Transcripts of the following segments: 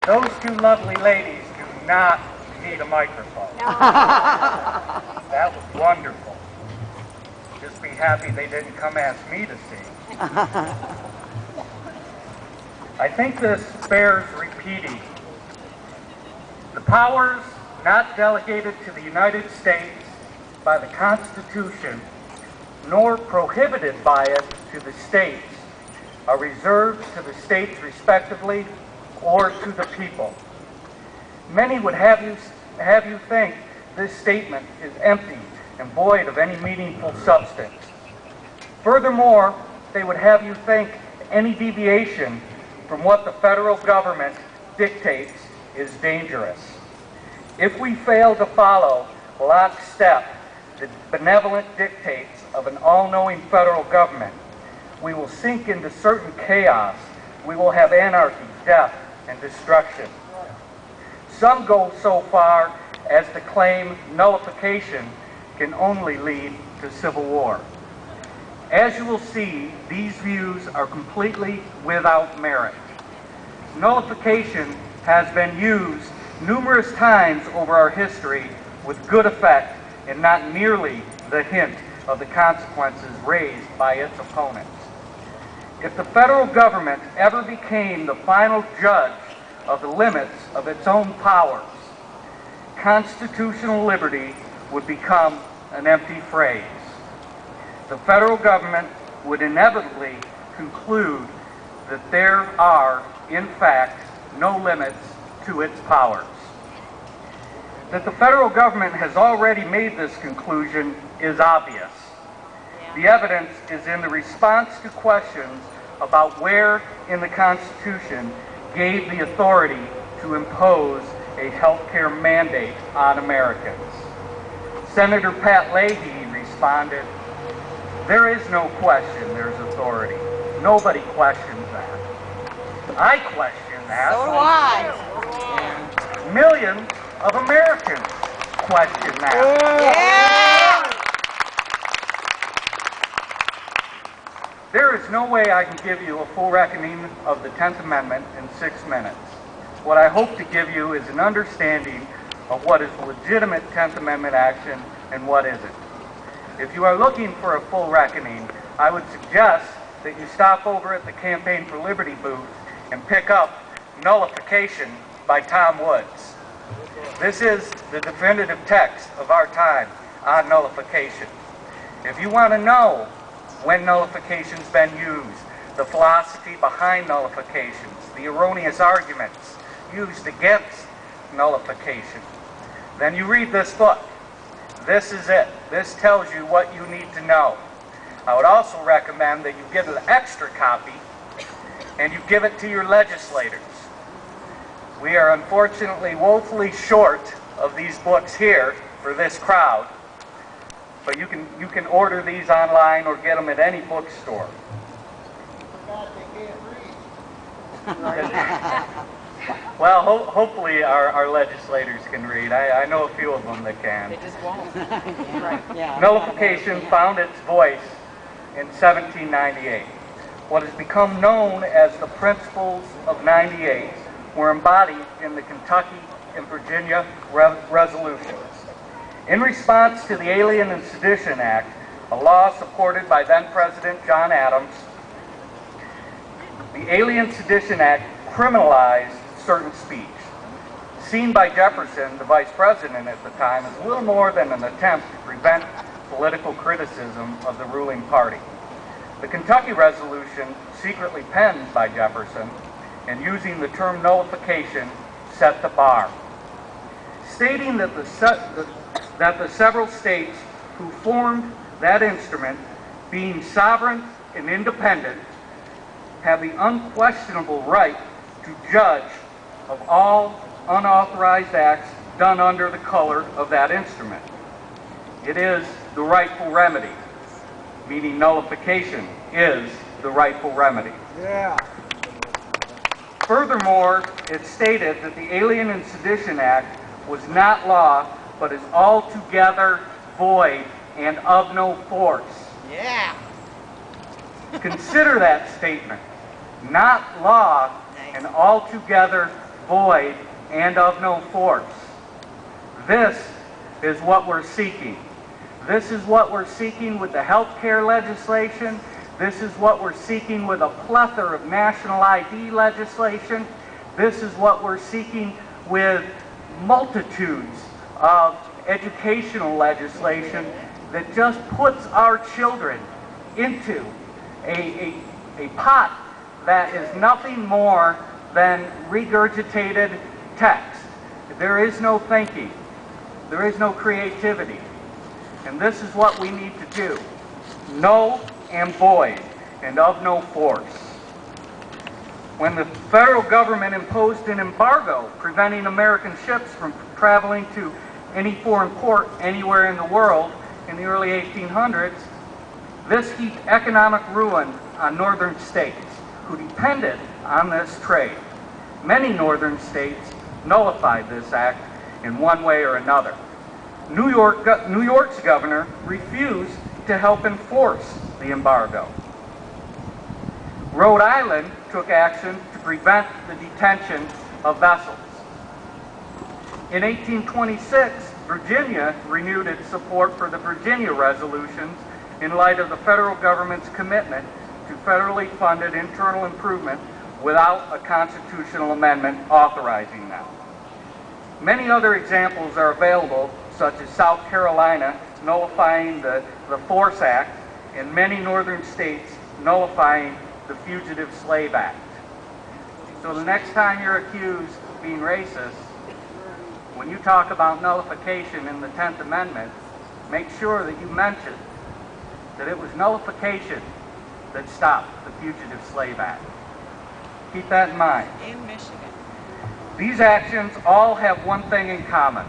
Those two lovely ladies do not need a microphone. No. That was wonderful. Just be happy they didn't come ask me to sing. I think this bears repeating. The powers not delegated to the United States by the Constitution, nor prohibited by it to the states, are reserved to the states respectively or to the people. Many would have you think this statement is empty and void of any meaningful substance. Furthermore, they would have you think any deviation from what the federal government dictates is dangerous. If we fail to follow lockstep the benevolent dictates of an all-knowing federal government, we will sink into certain chaos. We will have anarchy, death, and destruction. Some go so far as to claim nullification can only lead to civil war. As you will see, these views are completely without merit. Nullification has been used numerous times over our history with good effect and not merely the hint of the consequences raised by its opponents. If the federal government ever became the final judge of the limits of its own powers, constitutional liberty would become an empty phrase. The federal government would inevitably conclude that there are, in fact, no limits to its powers. That the federal government has already made this conclusion is obvious. The evidence is in the response to questions about where in the Constitution gave the authority to impose a health care mandate on Americans. Senator Pat Leahy responded, "There is no question there's authority. Nobody questions that. I question that. So do I. Millions of Americans question that." Yeah. There is no way I can give you a full reckoning of the 10th Amendment in 6 minutes. What I hope to give you is an understanding of what is legitimate 10th Amendment action and what isn't. If you are looking for a full reckoning, I would suggest that you stop over at the Campaign for Liberty booth and pick up Nullification by Tom Woods. This is the definitive text of our time on nullification. If you want to know when nullification's been used, the philosophy behind nullifications, the erroneous arguments used against nullification, then you read this book. This is it. This tells you what you need to know. I would also recommend that you get an extra copy and you give it to your legislators. We are unfortunately woefully short of these books here for this crowd, but you can order these online or get them at any bookstore. Well, hopefully our legislators can read. I know a few of them that can. They just won't. Right. Yeah. Nullification found its voice in 1798. What has become known as the Principles of 98 were embodied in the Kentucky and Virginia resolutions. In response to the Alien and Sedition Act, a law supported by then-President John Adams, the Alien Sedition Act criminalized certain speech. Seen by Jefferson, the vice president at the time, as little more than an attempt to prevent political criticism of the ruling party. The Kentucky resolution, secretly penned by Jefferson, and using the term nullification, set the bar, stating that the several states who formed that instrument, being sovereign and independent, have the unquestionable right to judge of all unauthorized acts done under the color of that instrument. It is the rightful remedy, meaning nullification is the rightful remedy. Yeah. Furthermore, it stated that the Alien and Sedition Act was not law, but is altogether void and of no force. Yeah. Consider that statement. Not law and altogether void, and of no force. This is what we're seeking. This is what we're seeking with the health care legislation. This is what we're seeking with a plethora of national ID legislation. This is what we're seeking with multitudes of educational legislation that just puts our children into a pot that is nothing more than regurgitated text. There is no thinking. There is no creativity. And this is what we need to do. Null and void, and of no force. When the federal government imposed an embargo preventing American ships from traveling to any foreign port anywhere in the world in the early 1800s, this heaped economic ruin on northern states who depended on this trade. Many northern states nullified this act in one way or another. New York's governor refused to help enforce the embargo. Rhode Island took action to prevent the detention of vessels. In 1826, Virginia renewed its support for the Virginia resolutions in light of the federal government's commitment to federally funded internal improvement without a constitutional amendment authorizing them. Many other examples are available, such as South Carolina nullifying the Force Act and many northern states nullifying the Fugitive Slave Act. So the next time you're accused of being racist, when you talk about nullification in the 10th Amendment, make sure that you mention that it was nullification that stopped the Fugitive Slave Act. Keep that in mind. In Michigan. These actions all have one thing in common: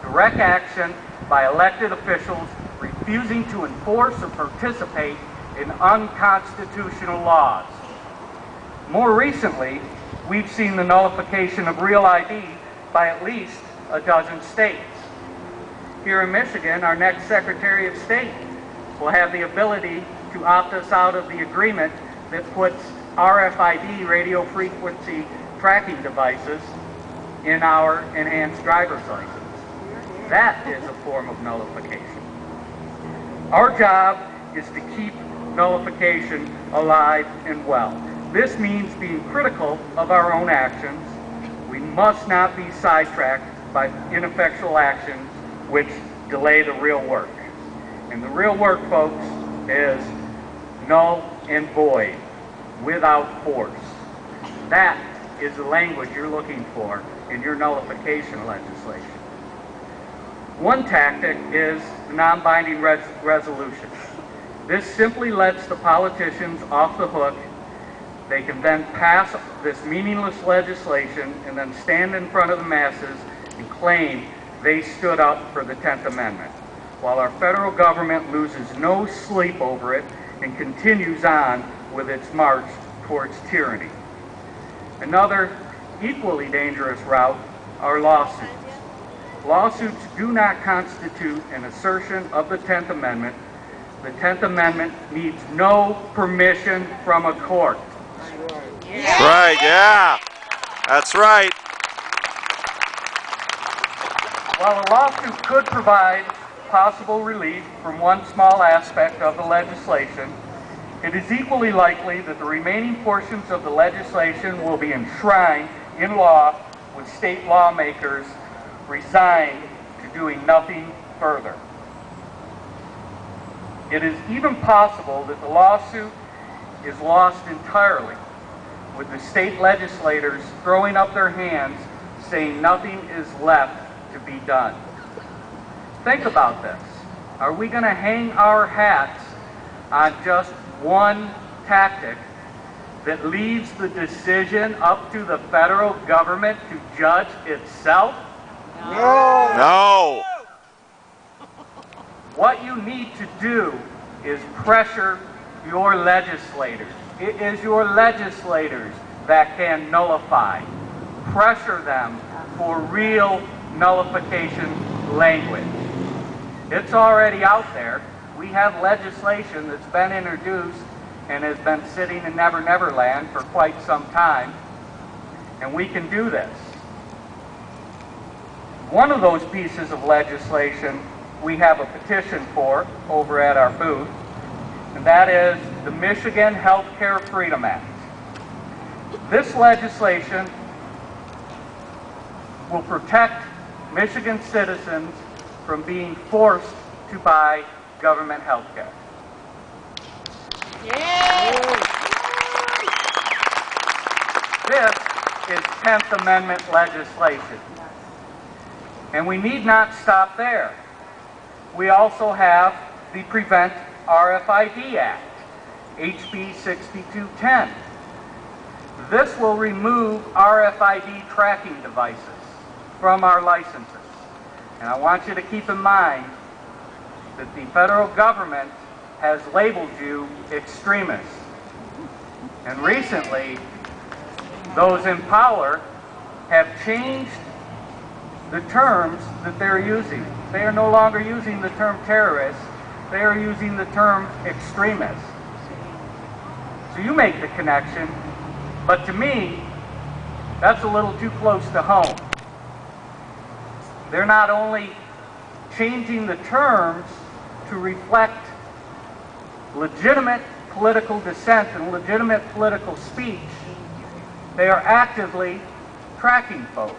direct action by elected officials refusing to enforce or participate in unconstitutional laws. More recently, we've seen the nullification of real ID by at least a dozen states. Here in Michigan, our next Secretary of State will have the ability to opt us out of the agreement that puts RFID, radio frequency tracking devices, in our enhanced driver's license. That is a form of nullification. Our job is to keep nullification alive and well. This means being critical of our own actions. We must not be sidetracked by ineffectual actions which delay the real work. And the real work, folks, is null and void, without force. That is the language you're looking for in your nullification legislation. One tactic is the non-binding resolution. This simply lets the politicians off the hook. They can then pass this meaningless legislation and then stand in front of the masses and claim they stood up for the 10th Amendment, while our federal government loses no sleep over it and continues on with its march towards tyranny. Another equally dangerous route are lawsuits. Lawsuits do not constitute an assertion of the 10th Amendment. The 10th Amendment needs no permission from a court. That's right, yeah. That's right. While a lawsuit could provide possible relief from one small aspect of the legislation, it is equally likely that the remaining portions of the legislation will be enshrined in law with state lawmakers resigned to doing nothing further. It is even possible that the lawsuit is lost entirely, with the state legislators throwing up their hands, saying nothing is left to be done. Think about this. Are we going to hang our hats on just one tactic that leaves the decision up to the federal government to judge itself? No. No. What you need to do is pressure your legislators. It is your legislators that can nullify. Pressure them for real nullification language. It's already out there. We have legislation that's been introduced and has been sitting in Never Never Land for quite some time, and we can do this. One of those pieces of legislation we have a petition for over at our booth, and that is the Michigan Healthcare Freedom Act. This legislation will protect Michigan citizens from being forced to buy government health care. This is 10th Amendment legislation. And we need not stop there. We also have the Prevent RFID Act, HB 6210. This will remove RFID tracking devices from our licenses. And I want you to keep in mind that the federal government has labeled you extremists. And recently, those in power have changed the terms that they're using. They are no longer using the term terrorist, they are using the term extremist. So you make the connection, but to me, that's a little too close to home. They're not only changing the terms to reflect legitimate political dissent and legitimate political speech, they are actively tracking folks.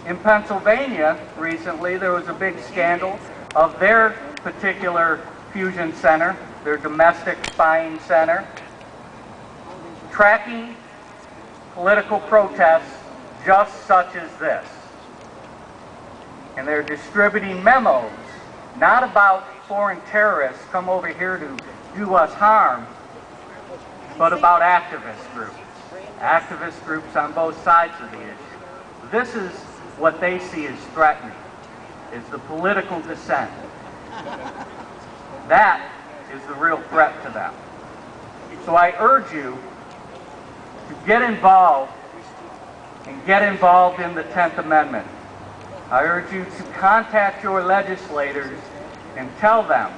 In Pennsylvania, recently, there was a big scandal of their particular fusion center, their domestic spying center, tracking political protests just such as this. And they're distributing memos, not about foreign terrorists come over here to do us harm, but about activist groups on both sides of the issue. This is what they see as threatening, is the political dissent. That is the real threat to them. So I urge you to get involved and get involved in the 10th Amendment. I urge you to contact your legislators and tell them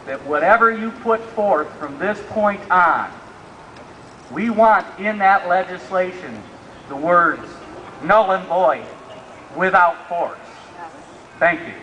that whatever you put forth from this point on, we want in that legislation the words null and void, without force. Thank you.